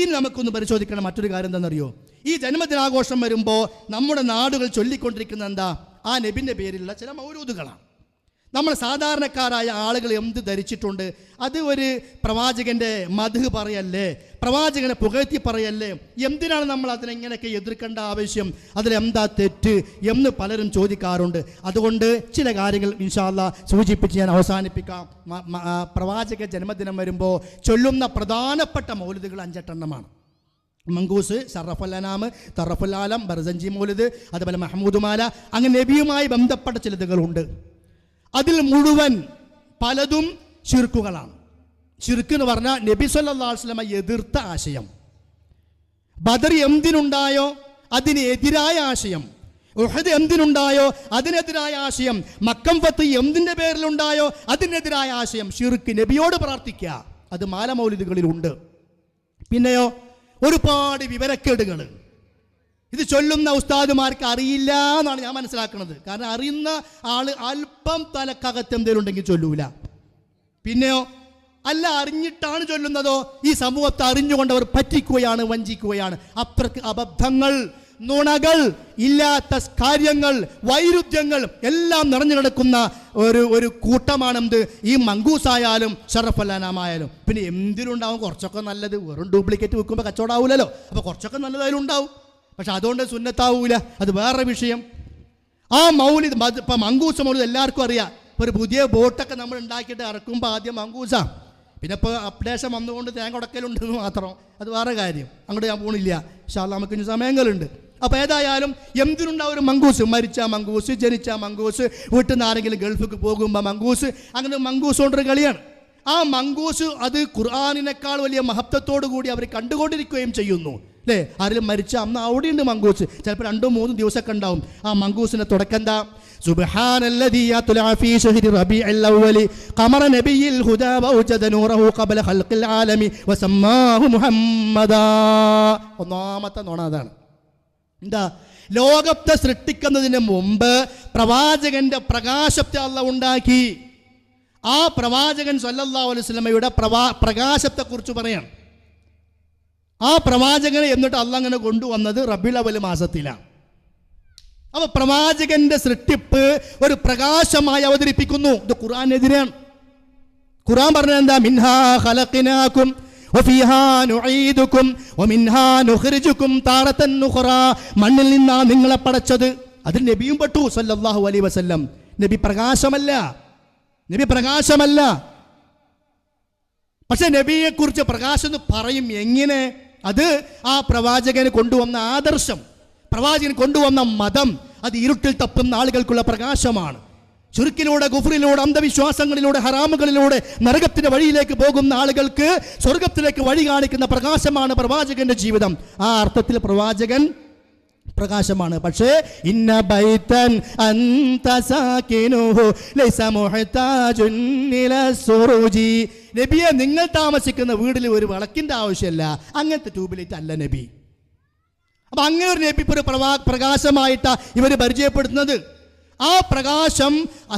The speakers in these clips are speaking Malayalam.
ഇനി നമുക്കൊന്ന് പരിശോധിക്കണം മറ്റൊരു കാര്യം എന്താണെന്നറിയോ? ഈ ജന്മദിനാഘോഷം വരുമ്പോൾ നമ്മുടെ നാടുകൾ ചൊല്ലിക്കൊണ്ടിരിക്കുന്ന എന്താ? ആ നബിൻ്റെ പേരിലുള്ള ചില മൗലൂദുകളാണ്. നമ്മൾ സാധാരണക്കാരായ ആളുകൾ എന്ത് ധരിച്ചിട്ടുണ്ട്? അത് ഒരു പ്രവാചകൻ്റെ മദ്ഹ് പറയല്ലേ, പ്രവാചകനെ പുകഴ്ത്തി പറയല്ലേ? എന്തിനാണ് നമ്മൾ അതിനെങ്ങനെയൊക്കെ എതിർക്കേണ്ട ആവശ്യം? അതിലെന്താ തെറ്റ് എന്ന് പലരും ചോദിക്കാറുണ്ട്. അതുകൊണ്ട് ചില കാര്യങ്ങൾ ഇൻഷാ അല്ലാഹ് സൂചിപ്പിച്ച് ഞാൻ അവസാനിപ്പിക്കാം. പ്രവാചക ജന്മദിനം വരുമ്പോൾ ചൊല്ലുന്ന പ്രധാനപ്പെട്ട മൗലിദുകൾ 5 എണ്ണമാണ്. മങ്കൂസ്, ഷറഫുൽ അനാം, തറഫുൽ ആലം, ബർസഞ്ചി മൗലിദ്, അതുപോലെ മഹ്മൂദ് മാല, അങ്ങനെ നബിയുമായി ബന്ധപ്പെട്ട ചിലതുകളുണ്ട്. അതിൽ മുഴുവൻ പലതും ശിർക്കുകളാണ്. ശിർക്ക് എന്ന് പറഞ്ഞാൽ നബി സല്ലല്ലാഹു അലൈഹി വസല്ലം എതിർത്ത ആശയം. ബദർ എന്തിനുണ്ടായോ അതിനെതിരായ ആശയം. ഉഹദ് എന്തിനുണ്ടായോ അതിനെതിരായ ആശയം. മക്കം ഫത്ത് എന്തിൻ്റെ പേരിലുണ്ടായോ അതിനെതിരായ ആശയം. ശിർക്ക്, നബിയോട് പ്രാർത്ഥിക്കുക, അത് മാല മൗലിദുകളിലുണ്ട്. പിന്നെയോ ഒരുപാട് വിവരക്കേടുകൾ. ഇത് ചൊല്ലുന്ന ഉസ്താദുമാർക്ക് അറിയില്ല എന്നാണ് ഞാൻ മനസ്സിലാക്കുന്നത്. കാരണം അറിയുന്ന ആള് അല്പം തലക്കകത്ത് എന്തെങ്കിലും ഉണ്ടെങ്കിൽ ചൊല്ലൂല. പിന്നെയോ അല്ല അറിഞ്ഞിട്ടാണ് ചൊല്ലുന്നതോ ഈ സമൂഹത്തെ അറിഞ്ഞുകൊണ്ട് അവർ പറ്റിക്കുകയാണ്, വഞ്ചിക്കുകയാണ്. അത്രക്ക് അബദ്ധങ്ങൾ, നുണകൾ, ഇല്ലാത്ത കാര്യങ്ങൾ, വൈരുദ്ധ്യങ്ങൾ എല്ലാം നിറഞ്ഞു കിടക്കുന്ന ഒരു കൂട്ടമാണെന്ത് ഈ മങ്കൂസായാലും ഷറഫുൽ അനാമായാലും. പിന്നെ എന്തിനുണ്ടാവും കുറച്ചൊക്കെ നല്ലത്? വെറും ഡ്യൂപ്ലിക്കേറ്റ് വെക്കുമ്പോൾ കച്ചവടമാവില്ലല്ലോ. അപ്പോൾ കുറച്ചൊക്കെ നല്ലതായാലും ഉണ്ടാവും, പക്ഷെ അതുകൊണ്ട് സുന്നത്താവൂല, അത് വേറെ വിഷയം. ആ മൗലിദ് ഇപ്പം മങ്കൂസ് മൗലിദ് എല്ലാവർക്കും അറിയാം. ഇപ്പോൾ ഒരു പുതിയ ബോട്ടൊക്കെ നമ്മൾ ഉണ്ടാക്കിയിട്ട് ഇറക്കുമ്പോൾ ആദ്യം മങ്കൂസാ, പിന്നെ ഇപ്പോൾ അപ്ഡേഷൻ വന്നുകൊണ്ട് തേങ്ങ ഉടക്കലുണ്ടെന്ന് മാത്രം, അത് വേറെ കാര്യം. അങ്ങോട്ട് ഞാൻ പോണില്ല, ഇൻഷാ അല്ലാഹ് നമുക്ക് ഇനി സമയങ്ങളുണ്ട്. അപ്പോൾ ഏതായാലും എന്തിനുണ്ടാവും ഒരു മങ്കൂസ്? മരിച്ച മങ്കൂസ്, ജനിച്ച മങ്കൂസ്, വീട്ടിൽ നിന്ന് ആരെങ്കിലും ഗൾഫിക്ക് പോകുമ്പോൾ മങ്കൂസ്, അങ്ങനെ മങ്കൂസ് കൊണ്ടൊരു കളിയാണ്. ആ മങ്കൂസ് അത് ഖുർആനിനേക്കാൾ വലിയ മഹത്വത്തോടു കൂടി അവർ കണ്ടുകൊണ്ടിരിക്കുകയും ചെയ്യുന്നു, അല്ലേ? ആരെങ്കിലും മരിച്ച അന്ന് അവിടെയുണ്ട് മങ്കൂസ്, ചിലപ്പോൾ 2-3 ദിവസമൊക്കെ ഉണ്ടാവും. ആ മങ്കൂസിന്റെ തുടക്കം എന്താ? സുബ്ഹാനല്ലദീ യത്ലഅ ഫീ ശഹ്രി റബീഇൽ അവ്വലി ഖമറ നബിയിൽ ഹുദാ വഅജദ നൂറഹു ഖബല ഖൽഖിൽ ആലമി വസമ്മാഹു മുഹമ്മദാ. ഒന്നാമത്തെ നുണ അതാണ്. എന്താ? ലോകത്തെ സൃഷ്ടിക്കുന്നതിന് മുമ്പ് പ്രവാചകന്റെ പ്രകാശത്തെ അല്ലാഹ് ഉണ്ടാക്കി. ആ പ്രവാചകൻ സല്ലല്ലാഹു അലൈഹി വസല്ലമയുടെ പ്രകാശത്തെക്കുറിച്ച് പറയാണ്. ആ പ്രവാചകനെ എന്നിട്ട് അല്ലാഹ് അങ്ങനെ കൊണ്ടുവന്നത് റബീഉൽ അവ്വൽ മാസത്തിലാണ്. അപ്പോൾ പ്രവാചകന്റെ സൃഷ്ടിപ്പ് ഒരു പ്രകാശമായി അവതരിപ്പിക്കുന്നു. ഇത് ഖുർആനെതിരാണ്. ഖുർആൻ പറഞ്ഞത് എന്താ? മിൻഹാ ഖലഖനാകും വഫീഹാ നുഈദുകും വമിൻഹാ നുഖ്രിജുകും താറതൻ ഉഖറാ. മണ്ണിൽ നിന്നാണ് നിങ്ങളെ പടച്ചത്. അതിൽ നബിയും പെട്ടു സല്ലല്ലാഹു അലൈഹി വസല്ലം. നബി പ്രകാശമല്ല, നബി പ്രകാശമല്ല. പക്ഷെ നബിയെക്കുറിച്ച് പ്രകാശം എന്ന് പറയും. എങ്ങനെ? അത് ആ പ്രവാചകന് കൊണ്ടുവന്ന ആദർശം, പ്രവാചകൻ കൊണ്ടുവന്ന മതം, അത് ഇരുട്ടിൽ തപ്പുന്ന ആളുകൾക്കുള്ള പ്രകാശമാണ്. ശിർക്കിലൂടെ, കുഫ്റിലൂടെ, അന്ധവിശ്വാസങ്ങളിലൂടെ, ഹറാമുകളിലൂടെ നരകത്തിന്റെ വഴിയിലേക്ക് പോകുന്ന ആളുകൾക്ക് സ്വർഗത്തിലേക്ക് വഴി കാണിക്കുന്ന പ്രകാശമാണ് പ്രവാചകന്റെ ജീവിതം. ആ അർത്ഥത്തിൽ പ്രവാചകൻ പ്രകാശമാണ്. പക്ഷേ ഇന്ന ബൈതൻ അൻത സാകിനുഹു ലൈസ മുഹ്താജുൻ ഇലാ സുറൂജി. നബിയെ, നിങ്ങൾ താമസിക്കുന്ന വീട്ടിൽ ഒരു വിളക്കിന്റെ ആവശ്യമില്ല, അങ്ങനത്തെ ട്യൂബ്ലൈറ്റ് അല്ല നബി. അപ്പൊ അങ്ങനെ ഒരു നബി ഒരു പ്രകാശമായിട്ടാ ഇവർ പരിചയപ്പെടുത്തുന്നത്. ആ പ്രകാശം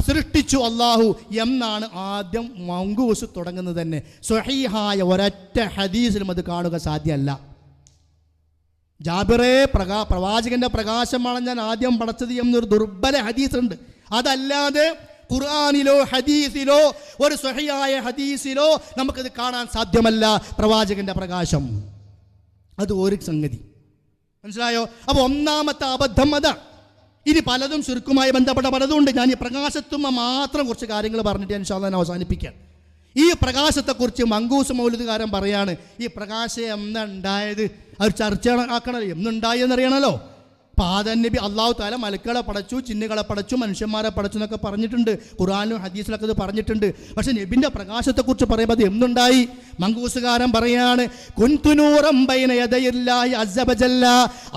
സൃഷ്ടിച്ചു അള്ളാഹു എന്നാണ് ആദ്യം മങ്കൂസ് തുടങ്ങുന്നത് തന്നെ. സ്വഹീഹായ ഒരൊറ്റ ഹദീസിലും അത് കാണുക സാധ്യമല്ല. ജാബിറേ, പ്രവാചകന്റെ പ്രകാശമാണ് ഞാൻ ആദ്യം പടച്ചത് എന്നൊരു ദുർബല ഹദീസ് ഉണ്ട്. അതല്ലാതെ ഖുർആനിലോ ഹദീസിലോ ഒരു സ്വഹീഹായ ഹദീസിലോ നമുക്കത് കാണാൻ സാധ്യമല്ല. പ്രവാചകന്റെ പ്രകാശം അത് ഒരു സംഗതി, മനസ്സിലായോ? അപ്പോൾ ഒന്നാമത്തെ അബദ്ധം അതാ. ഇനി പലതും ശിർക്കുമായി ബന്ധപ്പെട്ട പലതും ഉണ്ട്. ഞാൻ ഈ പ്രകാശത്തുമ്മ മാത്രം കുറച്ച് കാര്യങ്ങൾ പറഞ്ഞിട്ട് ഇൻഷാ അല്ലാഹ് അവസാനിപ്പിക്കാം. ഈ പ്രകാശത്തെക്കുറിച്ച് മങ്കൂസ് മൗലിദുകാരൻ പറയാണ്, ഈ പ്രകാശം എന്നുണ്ടായത് അവർ ചർച്ച ആക്കണല്ലോ, എന്നുണ്ടായി എന്നറിയണമല്ലോ. അപ്പോൾ ആദം നബി അള്ളാഹു തആല മലക്കുകളെ പടച്ചു, ജിന്നുകളെ പടച്ചു, മനുഷ്യന്മാരെ പടച്ചു എന്നൊക്കെ പറഞ്ഞിട്ടുണ്ട്. ഖുർആനിലും ഹദീസിലൊക്കെ ഇത് പറഞ്ഞിട്ടുണ്ട്. പക്ഷെ നബിൻ്റെ പ്രകാശത്തെക്കുറിച്ച് പറയുമ്പോൾ അത് എന്നുണ്ടായി? മങ്കൂസുകാരൻ പറയാണ്, കുൻതു നൂറൻ ബൈന യദയില്ലാഹി അസ്സ വജല്ല.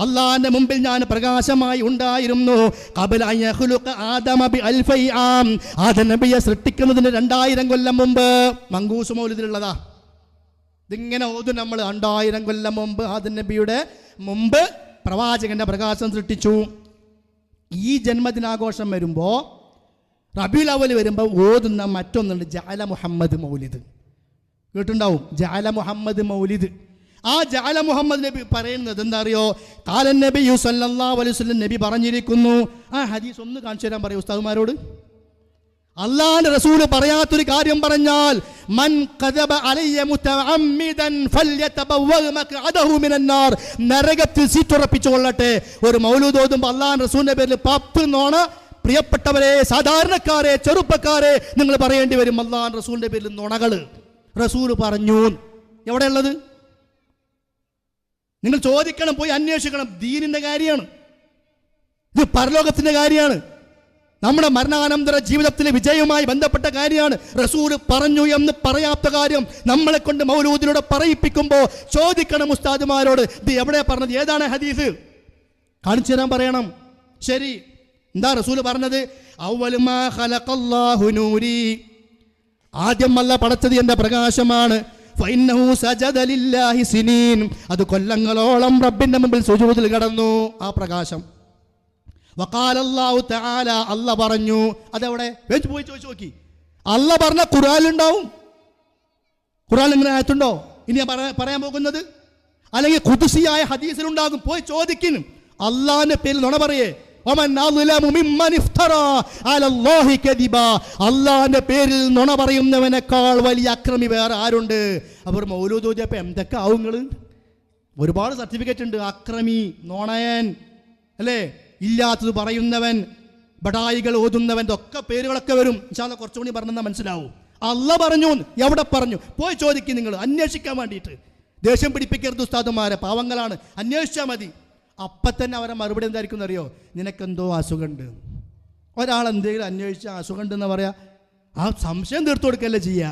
അള്ളാഹിന്റെ മുമ്പിൽ ഞാൻ പ്രകാശമായി ഉണ്ടായിരുന്നു. ഖബല അൻ യഖ്ലുഖ ആദമ ബി അൽഫൈ ആം. ആദം നബിയെ സൃഷ്ടിക്കുന്നതിന് 2000 കൊല്ലം മുമ്പ്. മങ്കൂസ് മൗലിദിലുള്ളതാ. ഇതിങ്ങനെ ഓതും നമ്മൾ. 2000 കൊല്ലം മുമ്പ് ആദം നബിയുടെ മുമ്പ് പ്രവാചകന്റെ പ്രകാശം സൃഷ്ടിച്ചു. ഈ ജന്മദിനാഘോഷം വരുമ്പോൾ, റബീഉൽ അവ്വൽ വരുമ്പോൾ ഓതുന്ന മറ്റൊന്നുണ്ട്, ജഅല മുഹമ്മദ് മൗലിദ്. കേട്ടുണ്ടാവും, ജഅല മുഹമ്മദ് മൗലിദ്. ആ ജഅല മുഹമ്മദ് നബി പറയുന്നത് എന്താ അറിയോ? ഖാലൻ നബിയു സല്ലല്ലാഹു അലൈഹി വസല്ലം, നബി പറഞ്ഞിരിക്കുന്നു. ആ ഹദീസ് ഒന്ന് കാണിച്ചു തരാൻ പറയൂ ഉസ്താദുമാരോട്. അല്ലാഹുവിന്റെ റസൂല് പറയാത്തൊരു കാര്യം പറഞ്ഞാൽ, മൻ ഖദബ അലയ്യ മുതഅമ്മിദൻ ഫല്യതബവ്വ മഖഅദഹു മിനന്നാർ, നരകത്തിൽ സീറ്റുറപ്പിച്ചു കൊള്ളട്ടെ. ഒരു മൗലൂദ് ഓതുമ്പോൾ അല്ലാഹുവിന്റെ റസൂലിന്റെ പേരിൽ 10 നോണ, പ്രിയപ്പെട്ടവരെ, സാധാരണക്കാരെ, ചെറുപ്പക്കാരെ, നിങ്ങൾ പറയേണ്ടി വരും അല്ലാഹുവിന്റെ റസൂലിന്റെ പേരിൽ നുണകള്. റസൂല് പറഞ്ഞു. എവിടെയുള്ളത്? നിങ്ങൾ ചോദിക്കണം, പോയി അന്വേഷിക്കണം. ദീനിന്റെ കാര്യമാണ് ഇത്, പരലോകത്തിന്റെ കാര്യമാണ്, നമ്മുടെ മരണാനന്തര ജീവിതത്തിലെ വിജയവുമായി ബന്ധപ്പെട്ട കാര്യമാണ്. റസൂല് പറഞ്ഞു എന്ന് പറയാത്ത കാര്യം നമ്മളെ കൊണ്ട് മൗലൂദിലൂടെ പറയിപ്പിക്കുമ്പോൾ ചോദിക്കണം ഉസ്താദുമാരോട്, ഇത് എവിടെ പറഞ്ഞത്, ഏതാണ് ഹദീസ്, കാണിച്ചു തരാൻ പറയണം. ശരി, എന്താ റസൂല് പറഞ്ഞത്? അവ്വലു മാ ഖലഖല്ലാഹു നൂരി, ആദ്യം അല്ല പടച്ചത് എന്റെ പ്രകാശമാണ്. ഫഇന്നഹു സജദ ലില്ലാഹി സിനീൻ, അത് കൊല്ലങ്ങളോളം റബ്ബിന്റെ മുമ്പിൽ സുജൂദിൽ കിടന്നു ആ പ്രകാശം. വഖാല അല്ലാഹു തആല, അല്ലാഹ് പറഞ്ഞു. അതെവിടെ? വെച്ച് പോയി ചോദിച്ചു നോക്കി. അല്ലാഹ് പറഞ്ഞ ഖുർആനിലുണ്ടാവും. ഖുർആനിൽ ഇങ്ങനെ ആയത്തുണ്ടോ ഇനി ഞാൻ പറയാൻ പോകുന്നത്? അല്ലെങ്കിൽ ഖുദ്സിയായ ഹദീസിലുണ്ടാകും. പോയി ചോദിക്കും. അല്ലാഹുവിന്റെ പേരിൽ നുണ പറയേ. അല്ലാഹുവിന്റെ പേരിൽ നുണ പറയുന്നവനേക്കാൾ വലിയ അക്രമി വേറെ ആരുണ്ട്? അവർ മൗലൂദ് ഓതിയപ്പോൾ എന്തൊക്കെ ആവും നിങ്ങൾ? ഒരുപാട് സർട്ടിഫിക്കറ്റ് ഉണ്ട്. അക്രമി, നുണയൻ, അല്ലേ, ഇല്ലാത്തത് പറയുന്നവൻ, ബടായികൾ ഓതുന്നവൻ, ഒക്കെ പേരുകളൊക്കെ വരും. ഇൻഷാ അല്ലാഹ് കുറച്ചുകൂടി പറഞ്ഞാൽ മനസ്സിലാവും. അല്ലാഹ് പറഞ്ഞു, എവിടെ പറഞ്ഞു? പോയി ചോദിക്കും നിങ്ങൾ, അന്വേഷിക്കാൻ വേണ്ടിയിട്ട്. ദേഷ്യം പിടിപ്പിക്കരുത് ഉസ്താദുമാരെ, പാവങ്ങളാണ്, അന്വേഷിച്ചാൽ മതി. അപ്പം തന്നെ അവരെ മറുപടി എന്തായിരിക്കും എന്നറിയോ? നിനക്കെന്തോ അസുഖമുണ്ട്. ഒരാൾ എന്തെങ്കിലും അന്വേഷിച്ച അസുഖമുണ്ടെന്ന് പറയാ, ആ സംശയം തീർത്തു കൊടുക്കല്ലേ ചെയ്യുക.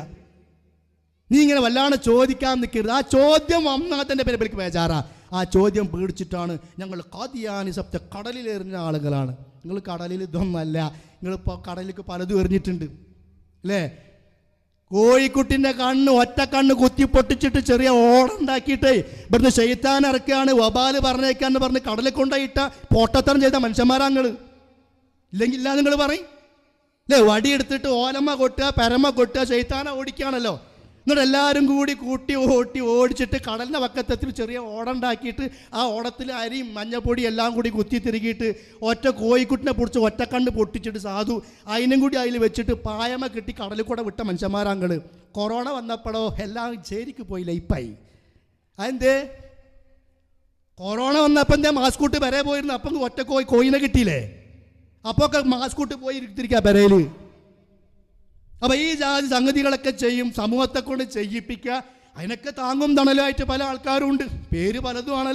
നീ ഇങ്ങനെ വല്ലാണ്ട് ചോദിക്കാൻ നിൽക്കരുത്. ആ ചോദ്യം ഒന്നാമത്തെ പേര് ബേജാറാ. ആ ചോദ്യം പേടിച്ചിട്ടാണ് ഞങ്ങൾ ഖാദിയാനി സബ്ത കടലിൽ എറിഞ്ഞ ആളുകളാണ്. നിങ്ങൾ കടലിൽ ഇതൊന്നല്ല, നിങ്ങളിപ്പോൾ കടലിലേക്ക് പലതും എറിഞ്ഞിട്ടുണ്ട് അല്ലേ? കോഴിക്കുട്ടിൻ്റെ കണ്ണ്, ഒറ്റ കണ്ണ് കുത്തി പൊട്ടിച്ചിട്ട് ചെറിയ ഓടുണ്ടാക്കിയിട്ടേ ഇവിടുന്ന് ശൈത്താൻ ഇറക്കുകയാണ്, വബാല് പറഞ്ഞേക്കാന്ന് പറഞ്ഞ് കടലിൽ കൊണ്ടുപോയിട്ട പൊട്ടത്തരം ചെയ്ത മനുഷ്യന്മാരാങ്ങൾ. ഇല്ലെങ്കിൽ ഇല്ല നിങ്ങൾ പറയും അല്ലേ? വടിയെടുത്തിട്ട് ഓലമ്മ കൊട്ടുക, പരമ കൊട്ടുക, ശൈത്താനെ ഓടിക്കുകയാണല്ലോ. എന്നിട്ട് എല്ലാവരും കൂടി കൂട്ടി ഓടിച്ചിട്ട് കടലിൻ്റെ പക്കത്തിൽ ചെറിയ ഓടുണ്ടാക്കിയിട്ട് ആ ഓടത്തിൽ അരിയും മഞ്ഞപ്പൊടി എല്ലാം കൂടി കുത്തി തിരുകിയിട്ട് ഒറ്റ കോഴിക്കുട്ടിനെ പൊടിച്ച് ഒറ്റക്കണ്ണ് പൊട്ടിച്ചിട്ട് സാധു അതിനും കൂടി അതിൽ വെച്ചിട്ട് പായമ കിട്ടി കടലിൽ കൂടെ വിട്ട മനുഷ്യന്മാരാങ്ങൾ. കൊറോണ വന്നപ്പോഴോ എല്ലാം ശരിക്ക് പോയി ലൈപ്പായി. അതെന്തേ? കൊറോണ വന്നപ്പോൾ എന്താ മാസ്കൂട്ട് പെരേ പോയിരുന്നു. അപ്പം ഒറ്റ കോയിനെ കിട്ടിയില്ലേ? അപ്പോൾ ഒക്കെ മാസ്കൂട്ട് പോയി ഇരുത്തിരിക്കുക പെരയിൽ. അപ്പോൾ ഈ ജാതി സംഗതികളൊക്കെ ചെയ്യും, സമൂഹത്തെ കൊണ്ട് ചെയ്യിപ്പിക്കുക. അതിനൊക്കെ താങ്ങും തണലുമായിട്ട് പല ആൾക്കാരും ഉണ്ട്. പേര് പലതും ആണല്ലോ.